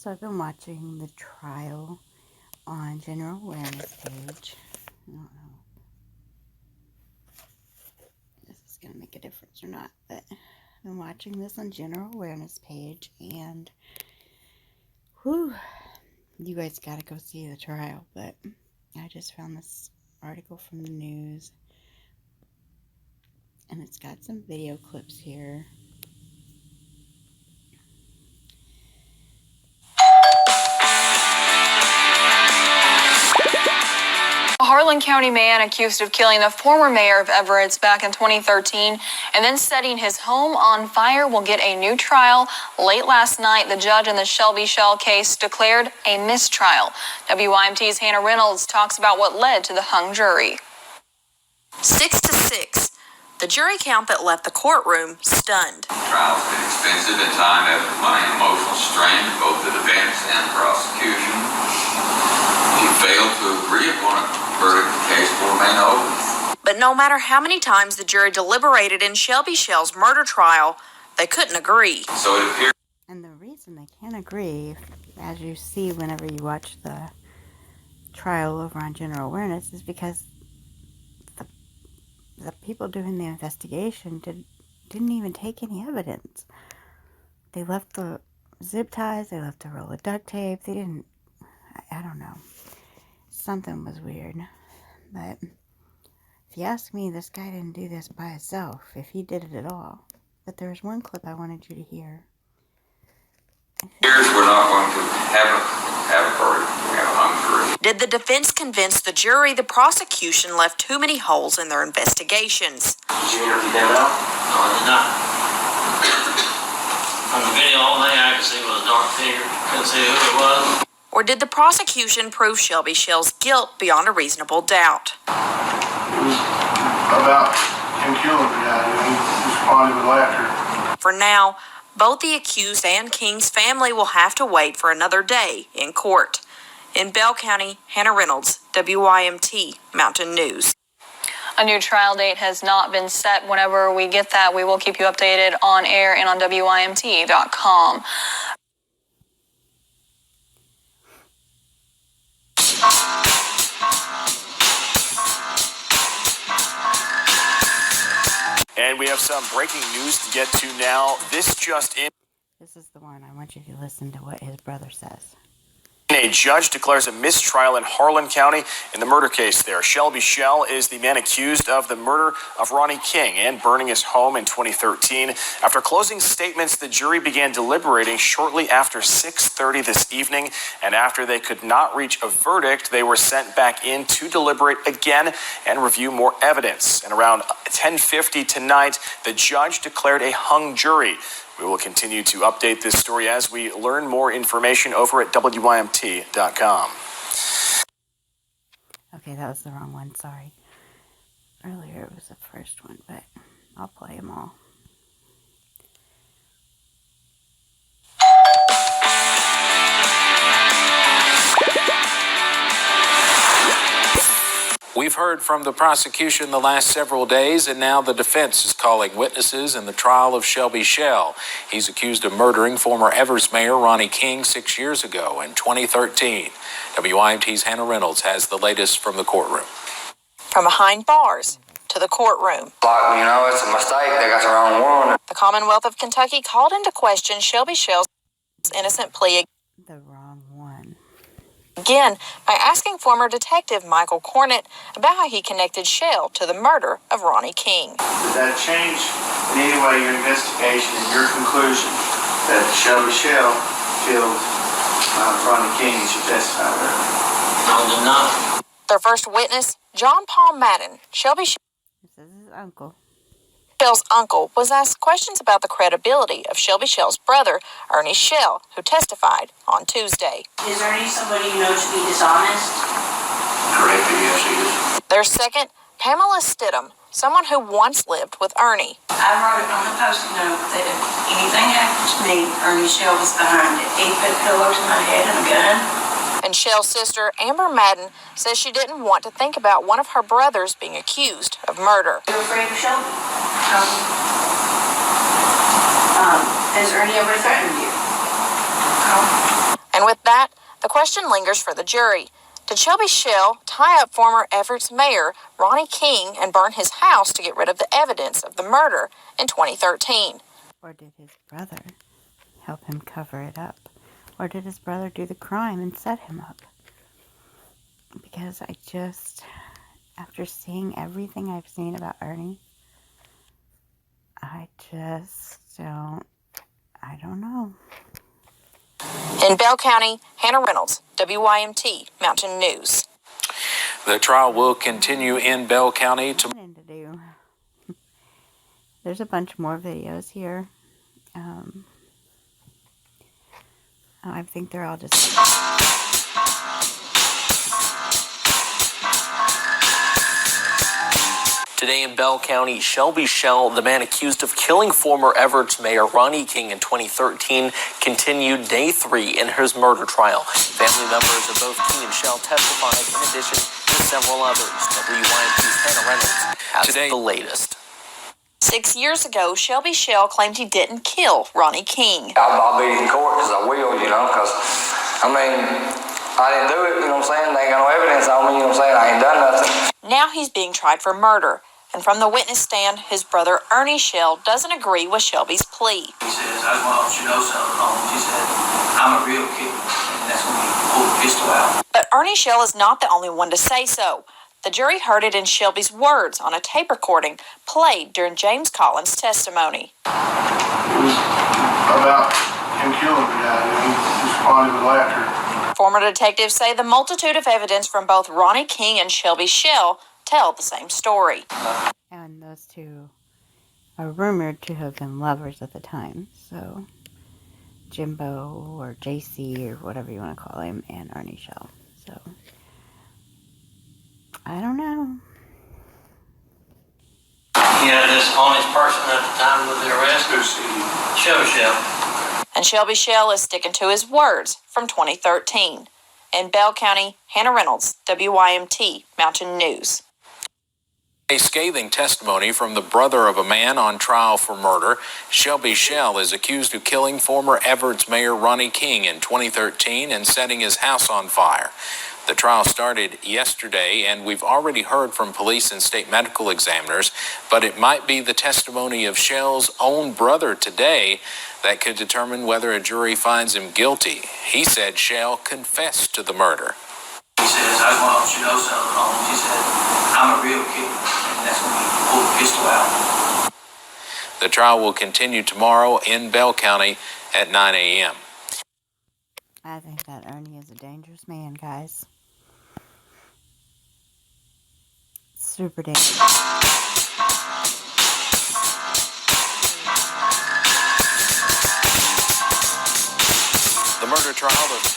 So I've been watching the trial on General Awareness page. I don't know if this is going to make a difference or not, but I've been watching this on General Awareness page, and whew, you guys got to go see the trial. But I just found this article from the news, and it's got some video clips here. A Harlan County man accused of killing the former mayor of Everett back in 2013 and then setting his home on fire will get a new trial. Late last night, the judge in the Shelby Shell case declared a mistrial. WYMT's Hannah Reynolds talks about what led to the hung jury. 6-6. The jury count that left the courtroom stunned. The trial's been expensive and time, effort, money, and emotional strain to both the defense and the prosecution. If you fail to agree upon a verdict, the case will remain open. But no matter how many times the jury deliberated in Shelby Shell's murder trial, they couldn't agree. So it appears. And the reason they can't agree, as you see whenever you watch the trial over on General Awareness, is because the people doing the investigation didn't even take any evidence. They left the zip ties, they left a roll of duct tape, they didn't, I don't know. Something was weird. But if you ask me, this guy didn't do this by himself, if he did it at all. But there's one clip I wanted you to hear. Here's we're not going to have a verdict. We have a hung jury. Did the defense convince the jury the prosecution left too many holes in their investigations? Did you interview them at all? No, I did not. From the video, all thing I could see was a dark figure. Couldn't see who it was. Or did the prosecution prove Shelby Shell's guilt beyond a reasonable doubt? It was about him killing the guy. He responded with laughter. For now, both the accused and King's family will have to wait for another day in court. In Bell County, Hannah Reynolds, WYMT Mountain News. A new trial date has not been set. Whenever we get that, we will keep you updated on air and on WYMT.com. And we have some breaking news to get to now. This just in. This is the one. I want you to listen to what his brother says. A judge declares a mistrial in Harlan County in the murder case there. Shelby Shell is the man accused of the murder of Ronnie King and burning his home in 2013. After closing statements, the jury began deliberating shortly after 6:30 this evening, and after they could not reach a verdict, they were sent back in to deliberate again and review more evidence. And around 10:50 tonight, the judge declared a hung jury. We will continue to update this story as we learn more information over at WYMT.com. Okay, that was the wrong one, sorry. Earlier it was the first one, but I'll play them all. We've heard from the prosecution the last several days, and now the defense is calling witnesses in the trial of Shelby Shell. He's accused of murdering former Everett Mayor Ronnie King 6 years ago in 2013. WYMT's Hannah Reynolds has the latest from the courtroom. From behind bars to the courtroom. It's a mistake. They got the wrong one. The Commonwealth of Kentucky called into question Shelby Shell's innocent plea The wrong one. again by asking former detective Michael Cornett about how he connected Shell to the murder of Ronnie King. Did that change in any way your investigation and your conclusion that Shelby Shell killed Ronnie King as you testified there? No, I did not. Their first witness, John Paul Madden, Shelby This is his uncle. Shell's uncle, was asked questions about the credibility of Shelby Shell's brother, Ernie Shell, who testified on Tuesday. Is Ernie somebody you know to be dishonest? Correct, yes, he is. Their second, Pamela Stidham, someone who once lived with Ernie. I wrote it on the post-it note that if anything happened to me, Ernie Shell was behind it. He put a pillow to my head and a gun. And Shell's sister, Amber Madden, says she didn't want to think about one of her brothers being accused of murder. You're afraid of Shelby? Has Ernie ever threatened you? question lingers for the jury. Did Shelby Shell tie up former Everett's mayor Ronnie King and burn his house to get rid of the evidence of the murder in 2013? Or did his brother help him cover it up? Or did his brother do the crime and set him up? Because after seeing everything I've seen about Ernie, I don't know. In Bell County, Hannah Reynolds, WYMT Mountain News. The trial will continue in Bell County tomorrow. There's a bunch more videos here. I think they're all just... Today in Bell County, Shelby Shell, the man accused of killing former Everett's mayor Ronnie King in 2013, continued day 3 in his murder trial. Family members of both King and Shell testified in addition to several others. WYMT's Hannah Reynolds has the latest. 6 years ago, Shelby Shell claimed he didn't kill Ronnie King. I'll be in court because I will, because, I didn't do it, what I'm saying? They ain't got no evidence on me, what I'm saying? I ain't done nothing. Now he's being tried for murder. And from the witness stand, his brother Ernie Shell doesn't agree with Shelby's plea. He says, I just want you to know something. He said, I'm a real killer. And that's when he pulled the pistol out. But Ernie Shell is not the only one to say so. The jury heard it in Shelby's words on a tape recording played during James Collins' testimony. It was about him killing the guy, and he responded with laughter. Former detectives say the multitude of evidence from both Ronnie King and Shelby Shell tell the same story. And those two are rumored to have been lovers at the time. So, Jimbo or JC or whatever you want to call him, and Ernie Shell. So, I don't know. Yeah, this honest person at the time of the arrest, Shelby Shell. And Shelby Shell is sticking to his words from 2013. In Bell County, Hannah Reynolds, WYMT Mountain News. A scathing testimony from the brother of a man on trial for murder. Shelby Shell is accused of killing former Everett's mayor Ronnie King in 2013 and setting his house on fire. The trial started yesterday, and we've already heard from police and state medical examiners, but it might be the testimony of Shell's own brother today that could determine whether a jury finds him guilty. He said Shell confessed to the murder. He says, I just want you to know something. He said, I'm a real killer. And that's when he pulled the pistol out. The trial will continue tomorrow in Bell County at 9 a.m. I think that Ernie is a dangerous man, guys. Super dangerous. The murder trial of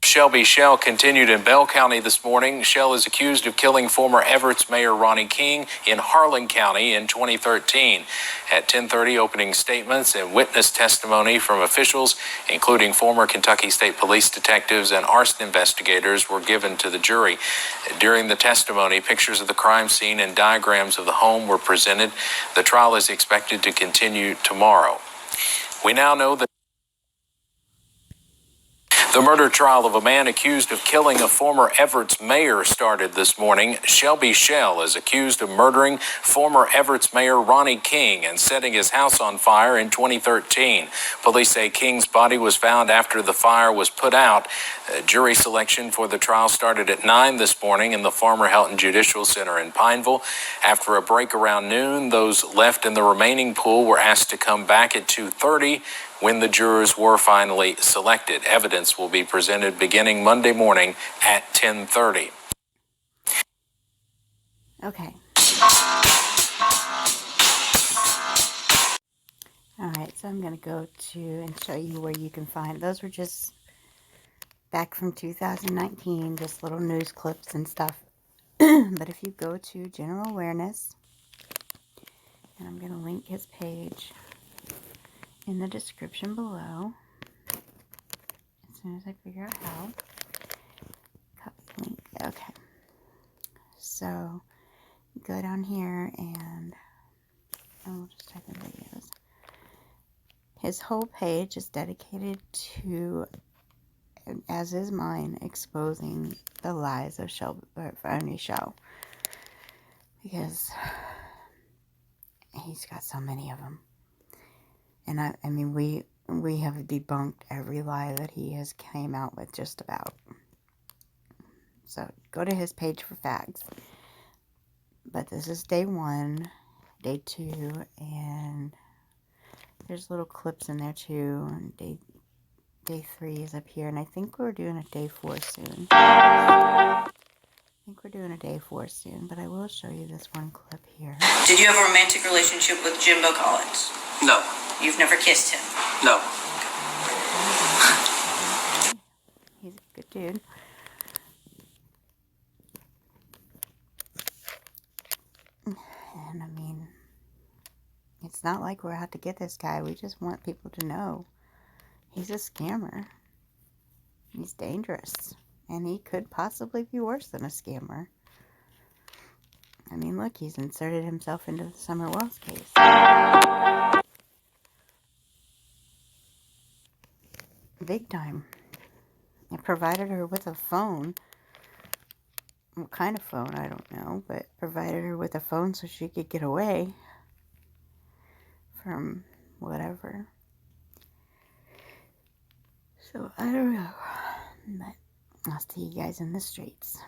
Shelby Shell continued in Bell County this morning. Shell is accused of killing former Everett's mayor Ronnie King in Harlan County in 2013. At 10:30, opening statements and witness testimony from officials, including former Kentucky State Police detectives and arson investigators, were given to the jury. During the testimony, pictures of the crime scene and diagrams of the home were presented. The trial is expected to continue tomorrow. We now know that the murder trial of a man accused of killing a former Everett's mayor started this morning. Shelby Shell is accused of murdering former Everett's mayor Ronnie King and setting his house on fire in 2013. Police say King's body was found after the fire was put out. Jury selection for the trial started at 9 this morning in the Farmer Helton Judicial Center in Pineville. After a break around noon, those left in the remaining pool were asked to come back at 2:30. When the jurors were finally selected, evidence will be presented beginning Monday morning at 10:30. Okay. All right, so I'm going to go to and show you where you can find. Those were just back from 2019, just little news clips and stuff. But if you go to General Awareness, and I'm going to link his page in the description below, as soon as I figure out how. Copy link. Okay. So, go down here and we'll just type in videos. His whole page is dedicated to, as is mine, exposing the lies of Ernie Shell. Because he's got so many of them. And I mean, we have debunked every lie that he has came out with, just about. So go to his page for facts. But this is day 1, day 2, and there's little clips in there too. And day 3 is up here, and I think we're doing a day 4 soon. But I will show you this one clip here. Did you have a romantic relationship with Jimbo Collins? No. You've never kissed him? No. He's a good dude. And I mean, it's not like we're out to get this guy. We just want people to know he's a scammer. He's dangerous. And he could possibly be worse than a scammer. I mean, look, he's inserted himself into the Summer Wells case. Big time. It provided her with a phone. What kind of phone, I don't know, but provided her with a phone so she could get away from whatever. So, I don't know. But I'll see you guys in the streets.